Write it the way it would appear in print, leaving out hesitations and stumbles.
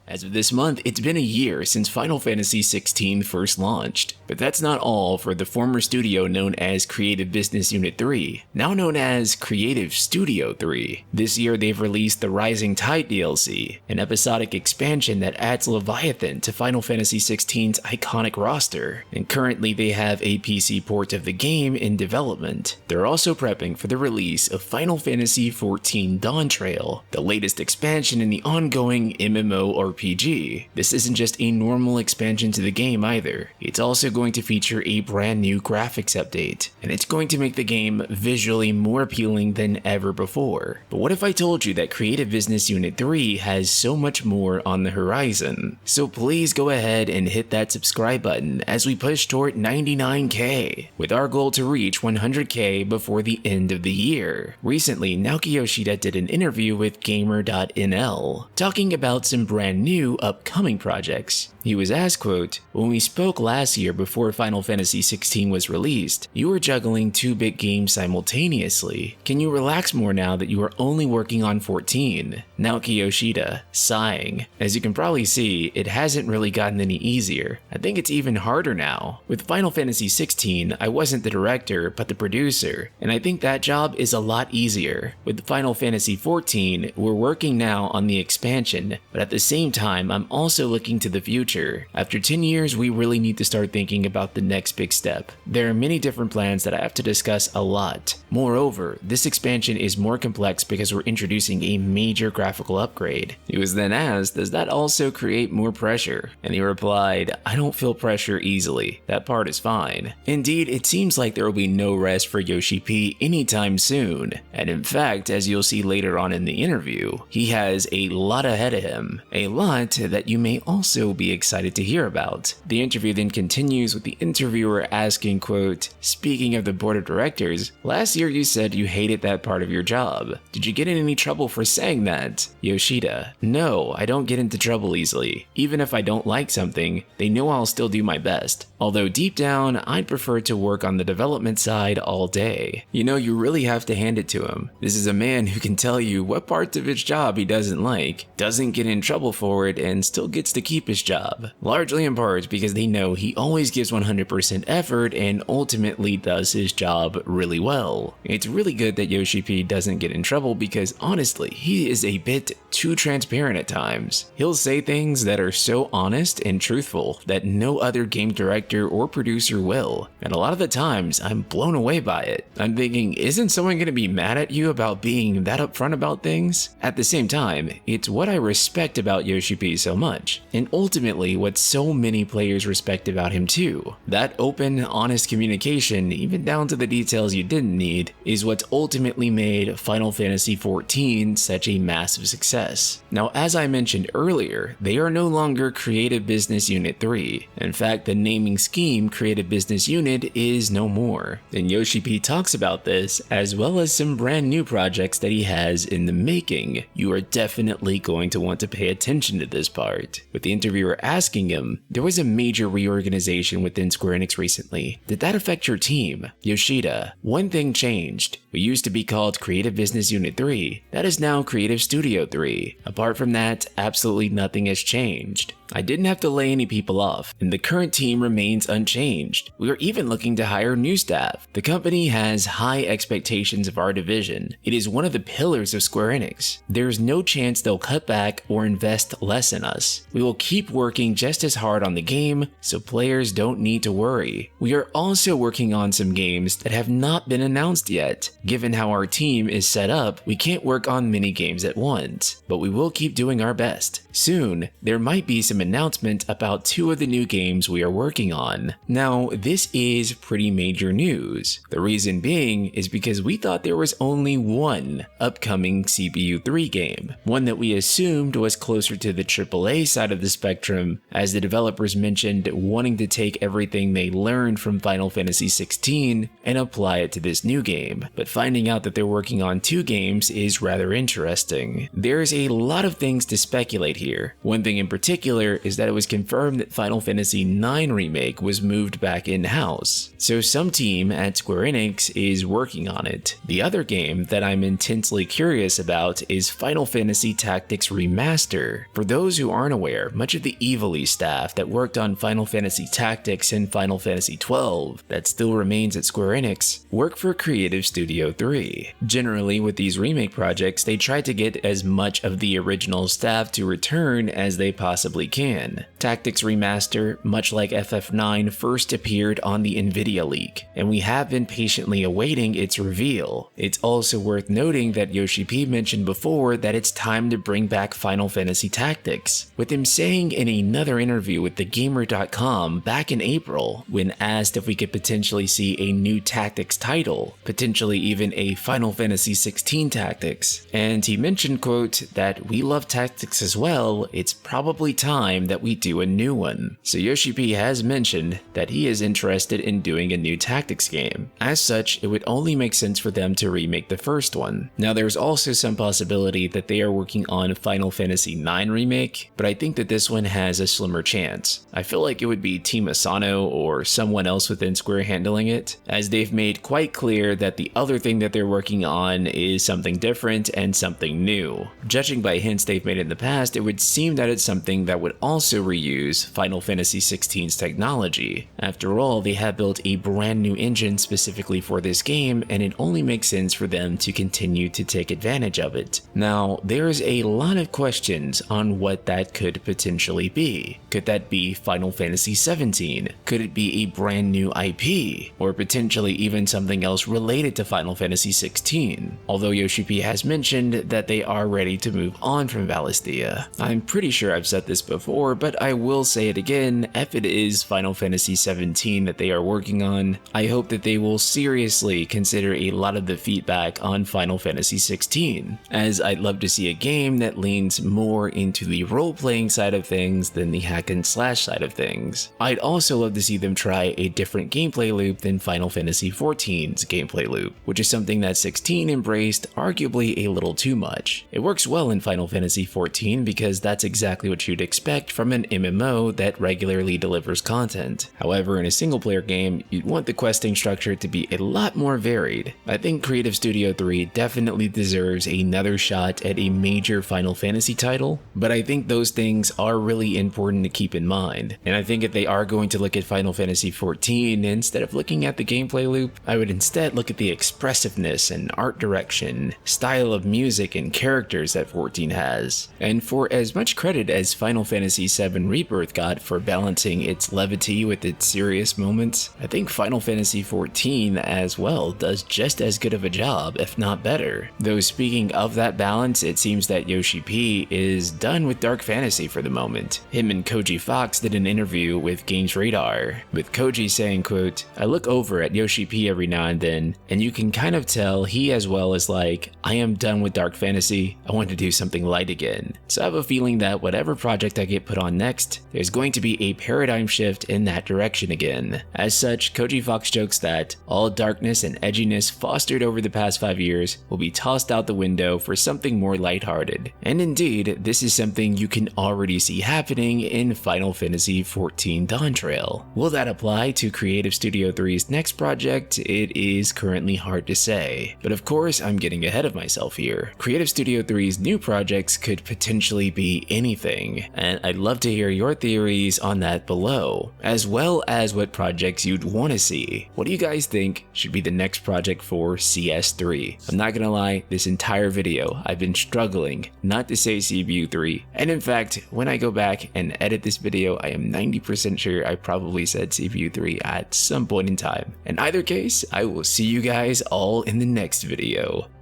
As of this month, it's been a year since Final Fantasy XVI first launched. But that's not all for the former studio known as Creative Business Unit 3, now known as Creative Studio 3. This year they've released the Rising Tide DLC, an episodic expansion that adds Leviathan to Final Fantasy XVI's iconic roster, and currently they have a PC port of the game in development. They're also prepping for the release of Final Fantasy XIV Dawn Trail, the latest expansion in the ongoing MMORPG. This isn't just a normal expansion to the game either, it's also going to feature a brand new graphics update, and it's going to make the game visually more appealing than ever before. But what if I told you that Creative Business Unit 3 has so much more on the horizon? So please go ahead and hit that subscribe button as we push toward 99k, with our goal to reach 100k before the end of the year. Recently, Naoki Yoshida did an interview with Gamer.nl, talking about some brand new upcoming projects. He was asked, quote, "When we spoke last year before Final Fantasy XVI was released, you were juggling two big games simultaneously. Can you relax more now that you are only working on 14? Naoki Yoshida, sighing. As you can probably see, it hasn't really gotten any easier. I think it's even harder now. With Final Fantasy XVI, I wasn't the director, but the producer, and I think that job is a lot easier. With Final Fantasy XIV, we're working now on the expansion, but at the same time, I'm also looking to the future. After 10 years, we really need to start thinking about the next big step. There are many different plans that I have to discuss a lot. Moreover, this expansion is more complex because we're introducing a major graphical upgrade." He was then asked, "Does that also create more pressure?" And he replied, "I don't feel pressure easily. That part is fine." Indeed, it seems like there will be no rest for Yoshi P anytime soon. And in fact, as you'll see later on in the interview, he has a lot ahead of him. A lot that you may also be excited to hear about. The interview then continues with the interviewer asking, quote, "Speaking of the board of directors, last year you said you hated that part of your job. Did you get in any trouble for saying that?" Yoshida, "No, I don't get into trouble easily. Even if I don't like something, they know I'll still do my best. Although deep down, I'd prefer to work on the development side all day." You know, you really have to hand it to him. This is a man who can tell you what parts of his job he doesn't like, doesn't get in trouble for it, and still gets to keep his job. Largely in part because they know he always gives 100% effort and ultimately does his job really well. It's really good that Yoshi P doesn't get in trouble because honestly, he is a bit too transparent at times. He'll say things that are so honest and truthful that no other game director or producer will, and a lot of the times I'm blown away by it. I'm thinking, isn't someone going to be mad at you about being that upfront about things? At the same time, it's what I respect about Yoshi P so much, and ultimately what so many players respect about him too. That open, honest communication, even down to the details you didn't need, is what ultimately made Final Fantasy XIV such a massive success. Now, as I mentioned earlier, they are no longer Creative Business Unit 3. In fact, the naming scheme Creative Business Unit is no more. And Yoshi P talks about this, as well as some brand new projects that he has in the making. You are definitely going to want to pay attention to this part. With the interviewer asking him, "There was a major reorganization within Square Enix recently. Did that affect your team?" Yoshida, "One thing changed. We used to be called Creative Business Unit 3. That is now Creative Studio 3. Apart from that, absolutely nothing has changed. I didn't have to lay any people off, and the current team remains unchanged. We are even looking to hire new staff. The company has high expectations of our division. It is one of the pillars of Square Enix. There is no chance they'll cut back or invest less in us. We will keep working just as hard on the game, so players don't need to worry. We are also working on some games that have not been announced yet. Given how our team is set up, we can't work on many games at once, but we will keep doing our best. Soon, there might be some announcement about 2 of the new games we are working on." Now, this is pretty major news. The reason being is because we thought there was only one upcoming CPU 3 game, one that we assumed was closer to the AAA side of the spectrum, as the developers mentioned wanting to take everything they learned from Final Fantasy XVI and apply it to this new game. But finding out that they're working on 2 games is rather interesting. There's a lot of things to speculate here. One thing in particular is that it was confirmed that Final Fantasy IX Remake was moved back in-house, so some team at Square Enix is working on it. The other game that I'm intensely curious about is Final Fantasy Tactics Remaster. For those who aren't aware, much of the Evoli staff that worked on Final Fantasy Tactics and Final Fantasy XII that still remains at Square Enix work for Creative Studio 3. Generally, with these remake projects, they try to get as much of the original staff to return as they possibly can. Tactics Remaster, much like FF9, first appeared on the Nvidia leak, and we have been patiently awaiting its reveal. It's also worth noting that Yoshi P mentioned before that it's time to bring back Final Fantasy Tactics, with him saying in another interview with thegamer.com back in April, when asked if we could potentially see a new Tactics title, potentially even a Final Fantasy 16 Tactics, and he mentioned, quote, that we love Tactics as well, it's probably time that we do a new one. So Yoshi P has mentioned that he is interested in doing a new Tactics game. As such, it would only make sense for them to remake the first one. Now there's also some possibility that they are working on Final Fantasy IX Remake, but I think that this one has a slimmer chance. I feel like it would be Team Asano or someone else within Square handling it, as they've made quite clear that the other thing that they're working on is something different and something new. Judging by hints they've made in the past, it would seem that it's something that would also reuse Final Fantasy XVI's technology. After all, they have built a brand new engine specifically for this game, and it only makes sense for them to continue to take advantage of it. Now, there's a lot of questions on what that could potentially be. Could that be Final Fantasy XVII? Could it be a brand new IP? Or potentially even something else related to Final Fantasy XVI? Although Yoshi P has mentioned that they are ready to move on from Valisthea. I'm pretty sure I've said this before, but I will say it again, if it is Final Fantasy XVII that they are working on, I hope that they will seriously consider a lot of the feedback on Final Fantasy XVI, as I'd love to see a game that leans more into the role-playing side of things than the hack and slash side of things. I'd also love to see them try a different gameplay loop than Final Fantasy XIV's gameplay loop, which is something that 16 embraced arguably a little too much. It works well in Final Fantasy XIV because that's exactly what you'd expect from an MMO that regularly delivers content. However, in a single-player game, you'd want the questing structure to be a lot more varied. I think Creative Studio 3 definitely deserves another shot at a major Final Fantasy title, but I think those things are really important to keep in mind. And I think if they are going to look at Final Fantasy XIV, instead of looking at the gameplay loop, I would instead look at the expressiveness and art direction, style of music and characters that 14 has. And for as much credit as Final Fantasy VII Rebirth got for balancing its levity with its serious moments, I think Final Fantasy XIV as well does just as good of a job, if not better. Though speaking of that balance, it seems that Yoshi P is done with dark fantasy for the moment. Him and Koji Fox did an interview with Games Radar, with Koji saying, quote, I look over at Yoshi P every now and then, and you can kind of tell he as well is like, I am done with dark fantasy, I want to do something light again. So I have a feeling that whatever project I get put on next, there's going to be a paradigm shift in that direction again. As such, Koji Fox jokes that all darkness and edginess fostered over the past 5 years will be tossed out the window for something more lighthearted. And indeed, this is something you can already see happening in Final Fantasy XIV Dawntrail. Will that apply to Creative Studio 3's next project? It is currently hard to say. But of course, I'm getting ahead of myself here. Creative Studio 3's new projects could potentially be anything, and I'd love to hear your theories on that below, as well as what projects you'd want to see. What do you guys think should be the next project for CS3? I'm not gonna lie, this entire video I've been struggling not to say CPU 3, and in fact, when I go back and edit this video, I am 90% sure I probably said CPU 3 at some point in time. In either case, I will see you guys all in the next video.